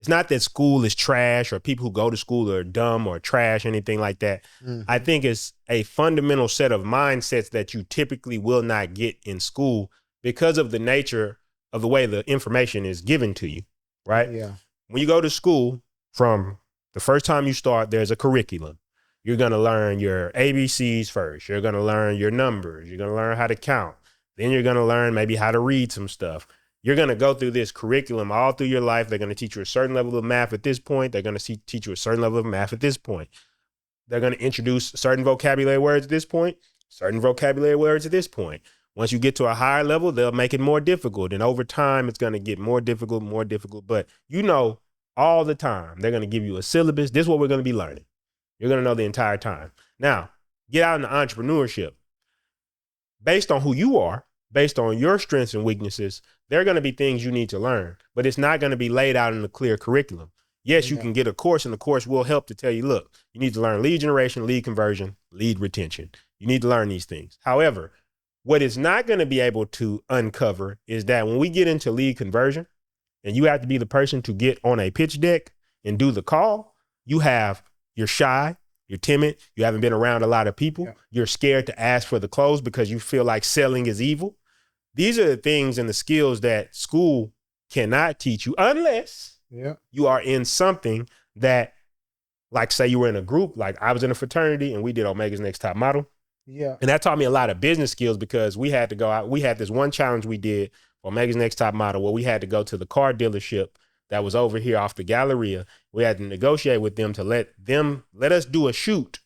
It's not that school is trash or people who go to school are dumb or trash, anything like that. I think it's a fundamental set of mindsets that you typically will not get in school because of the nature of the way the information is given to you, right? Yeah. When you go to school, from the first time you start, there's a curriculum. You're going to learn your ABCs first. You're going to learn your numbers. You're going to learn how to count. Then you're going to learn maybe how to read some stuff. You're going to go through this curriculum all through your life. They're going to teach you a certain level of math at this point. They're going to teach you a certain level of math at this point. They're going to introduce certain vocabulary words at this point, certain vocabulary words at this point. Once you get to a higher level, they'll make it more difficult. And over time, it's going to get more difficult. But you know, all the time, they're going to give you a syllabus. This is what we're going to be learning. You're going to know the entire time. Now, get out into entrepreneurship. Based on who you are, based on your strengths and weaknesses, there are going to be things you need to learn, but it's not going to be laid out in a clear curriculum. Yes, you can get a course, and the course will help to tell you, look, you need to learn lead generation, lead conversion, lead retention. You need to learn these things. However, what it's not going to be able to uncover is that when we get into lead conversion and you have to be the person to get on a pitch deck and do the call, you're shy, you're timid, you haven't been around a lot of people, you're scared to ask for the close because you feel like selling is evil. These are the things and the skills that school cannot teach you unless you are in something that, like say you were in a group, like I was in a fraternity and we did Omega's Next Top Model. Yeah. And that taught me a lot of business skills because we had to go out. We had this one challenge we did for Omega's Next Top Model where we had to go to the car dealership that was over here off the Galleria. We had to negotiate with them to let us do a shoot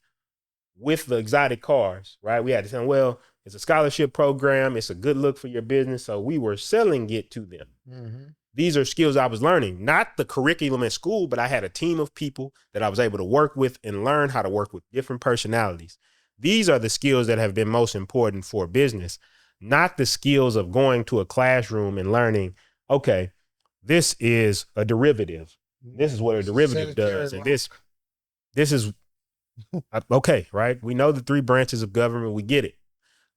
with the exotic cars, right? We had to tell them, well, it's a scholarship program. It's a good look for your business. So we were selling it to them. Mm-hmm. These are skills I was learning, not the curriculum at school, but I had a team of people that I was able to work with and learn how to work with different personalities. These are the skills that have been most important for business, not the skills of going to a classroom and learning, okay, this is a derivative. This is what a derivative does. And this is, okay, right? We know the three branches of government. We get it.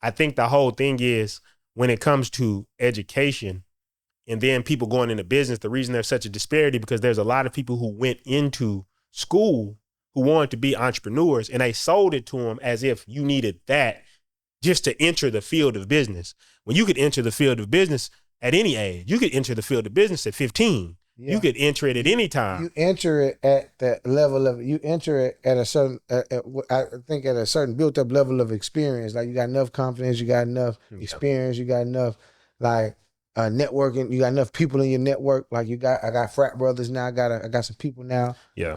I think the whole thing is when it comes to education and then people going into business, the reason there's such a disparity because there's a lot of people who went into school who wanted to be entrepreneurs and they sold it to them as if you needed that just to enter the field of business. When you could enter the field of business at any age, you could enter the field of business at 15. Yeah. You could enter it at any time. You enter it at the level of, you enter it at a certain, I think at a certain built up level of experience. Like you got enough confidence, you got enough experience, you got enough like networking, you got enough people in your network. Like I got frat brothers now, I got some people now. Yeah.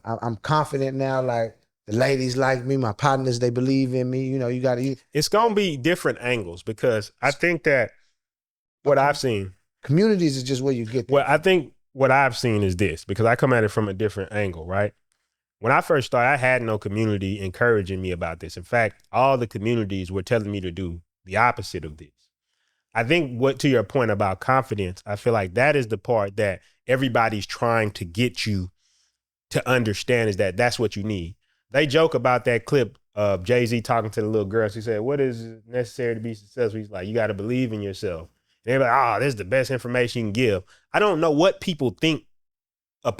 I'm confident now. Like the ladies like me, my partners, they believe in me. You know, it's going to be different angles because I think that what I've seen. Communities is just where you get there. Well, I think what I've seen is this, because I come at it from a different angle, right? When I first started, I had no community encouraging me about this. In fact, all the communities were telling me to do the opposite of this. I think to your point about confidence, I feel like that is the part that everybody's trying to get you to understand is that that's what you need. They joke about that clip of Jay-Z talking to the little girl. She said, what is necessary to be successful? He's like, you got to believe in yourself. And they're like, this is the best information you can give. I don't know what people think a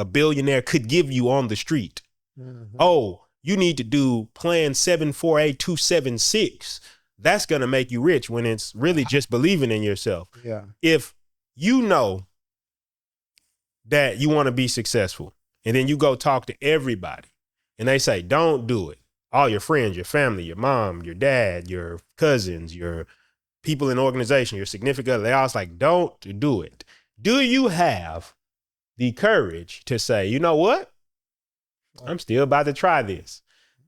billionaire could give you on the street. Mm-hmm. Oh, you need to do plan 748276. That's going to make you rich when it's really just believing in yourself. Yeah. If you know that you want to be successful and then you go talk to everybody and they say, don't do it. All your friends, your family, your mom, your dad, your cousins, your people in the organization, your significant other, they all like, don't do it. Do you have the courage to say, you know what? I'm still about to try this.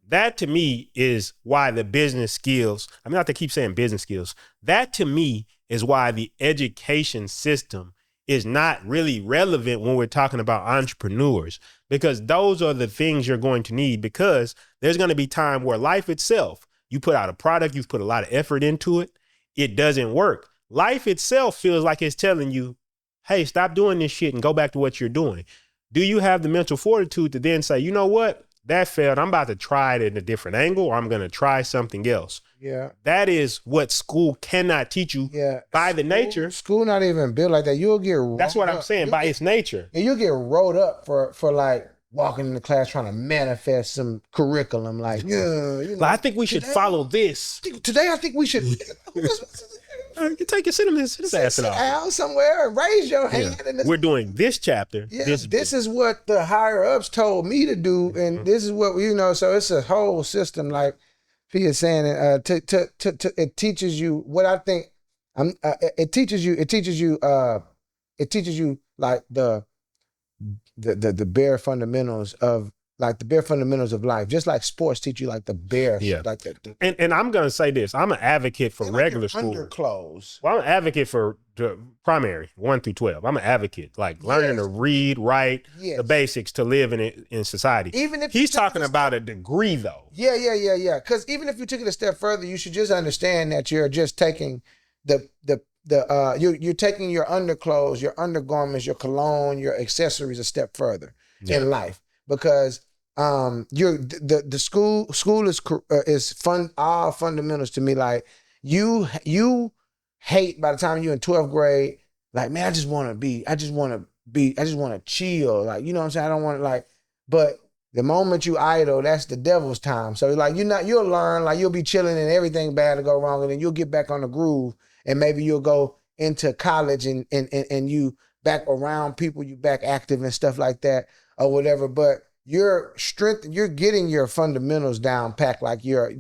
That to me is why the business skills, I mean, not to keep saying business skills, that to me is why the education system is not really relevant when we're talking about entrepreneurs, because those are the things you're going to need, because there's going to be time where life itself, you put out a product, you've put a lot of effort into it, it doesn't work. Life itself feels like it's telling you, hey, stop doing this shit and go back to what you're doing. Do you have the mental fortitude to then say, you know what? that failed. I'm about to try it in a different angle, or I'm going to try something else. Yeah. That is what school cannot teach you by the nature. School not even built like that. You'll get rolled That's what I'm up. saying, by its nature. And you'll get rolled up for like walking into class trying to manifest some curriculum. Like, yeah, you know, Like, I think we should follow this. Today, I think we should You take your sit ass out somewhere and raise your hand. And we're doing this chapter. Yeah, this is what the higher ups told me to do, and this is what so it's a whole system. Like P is saying, it teaches you what I think. It teaches you like the bare fundamentals of life, just like sports teach you like the bare. Yeah. Like that. And I'm gonna say this: I'm an advocate for regular school. Underclothes. Well, I'm an advocate for the primary 1 through 12. I'm an advocate, like learning to read, write, the basics to live in society. Even if he's talking about a degree, though. Yeah. Because even if you took it a step further, you should just understand that you're just taking you're taking your underclothes, your undergarments, your cologne, your accessories a step further in life, because the school is fun, all fundamentals to me. Like you hate by the time you're in 12th grade, like, man, I just want to chill. Like, you know what I'm saying? I don't want to but the moment you idle, that's the devil's time. So like, you'll learn, like you'll be chilling and everything bad to go wrong. And then you'll get back on the groove, and maybe you'll go into college and you back around people, you back active and stuff like that or whatever. But you're getting your fundamentals down packed. Like you're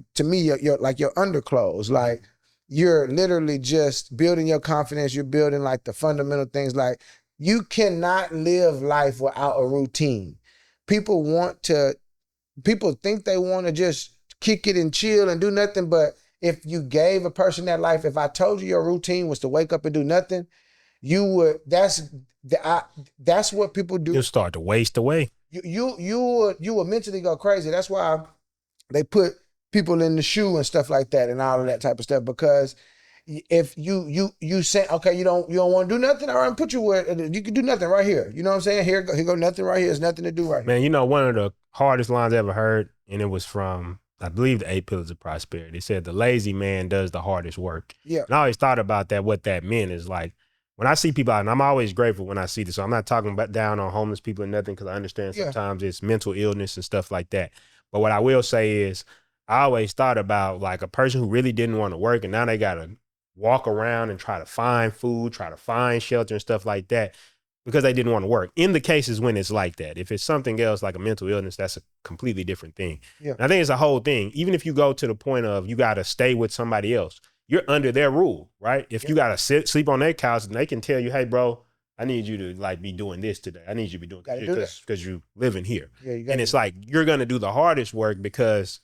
like your underclothes. Like you're literally just building your confidence. You're building like the fundamental things. Like you cannot live life without a routine. People think they want to just kick it and chill and do nothing. But if you gave a person that life, if I told you your routine was to wake up and do nothing, you would. That's what people do. You'll start to waste away. You would mentally go crazy. That's why they put people in the shoe and stuff like that and all of that type of stuff. Because if you say, okay, you don't want to do nothing, all right, put you where you can do nothing right here. You know what I'm saying? Here go nothing right here. There's nothing to do right here. Man, you know, one of the hardest lines I ever heard, and it was from, I believe, the 8 Pillars of Prosperity. It said, the lazy man does the hardest work. Yeah. And I always thought about that, what that meant is like, when I see people out, and I'm always grateful when I see this, so I'm not talking about down on homeless people or nothing, because I understand sometimes it's mental illness and stuff like that. But what I will say is, I always thought about like a person who really didn't want to work, and now they got to walk around and try to find food, try to find shelter and stuff like that, because they didn't want to work. In the cases when it's like that, if it's something else like a mental illness, that's a completely different thing. Yeah. And I think it's a whole thing. Even if you go to the point of you got to stay with somebody else, you're under their rule, right? If you got to sleep on their couch, and they can tell you, hey, bro, I need you to like be doing this today. I need you to be doing this because you living here. Yeah, and it's like, you're going to do the hardest work because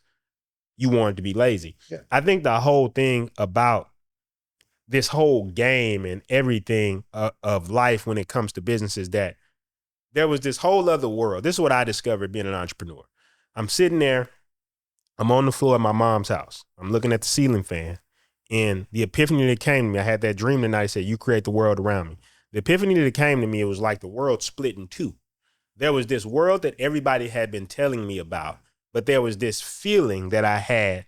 you want to be lazy. Yeah. I think the whole thing about this whole game and everything of life when it comes to business is that there was this whole other world. This is what I discovered being an entrepreneur. I'm sitting there, I'm on the floor at my mom's house. I'm looking at the ceiling fan. And the epiphany that came to me, I had that dream tonight, said, you create the world around me. The epiphany that came to me, it was like the world split in two. There was this world that everybody had been telling me about, but there was this feeling that I had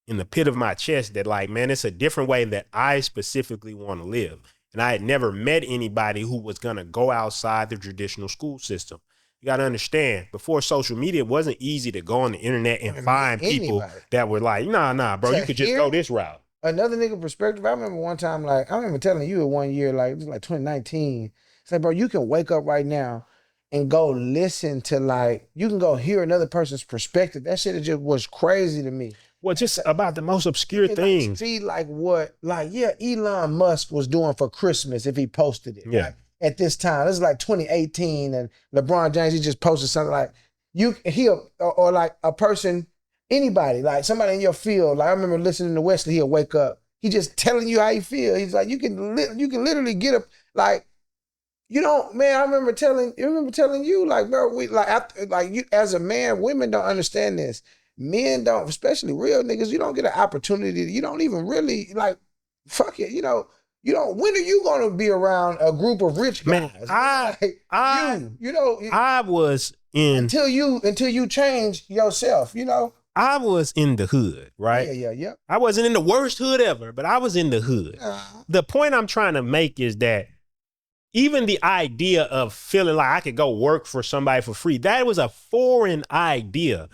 in the pit of my chest that like, man, it's a different way that I specifically want to live. And I had never met anybody who was going to go outside the traditional school system. You got to understand, before social media, it wasn't easy to go on the internet and find people that were like, nah, bro, you could just go this route. Another nigga perspective, I remember one time, like, I remember telling you one year, like, it was like 2019. It's like, bro, you can wake up right now and go listen to, like, you can go hear another person's perspective. That shit just was crazy to me. Well, just about the most obscure things. Like, see, like, what, like, yeah, Elon Musk was doing for Christmas if he posted it. Yeah. Like, at this time, this is like 2018, and LeBron James, he just posted something like, or like a person, anybody, like somebody in your field. Like I remember listening to Wesley, he'll wake up. He just telling you how he feel. He's like, you can literally get up. Like, you don't, man, I remember telling you, like, bro, you as a man, women don't understand this. Men don't, especially real niggas, you don't get an opportunity. You don't even really, like, fuck it, you know, when are you gonna be around a group of rich guys? Man, I was in until you change yourself, I was in the hood, right? Yeah. I wasn't in the worst hood ever, but I was in the hood. The point I'm trying to make is that even the idea of feeling like I could go work for somebody for free, that was a foreign idea.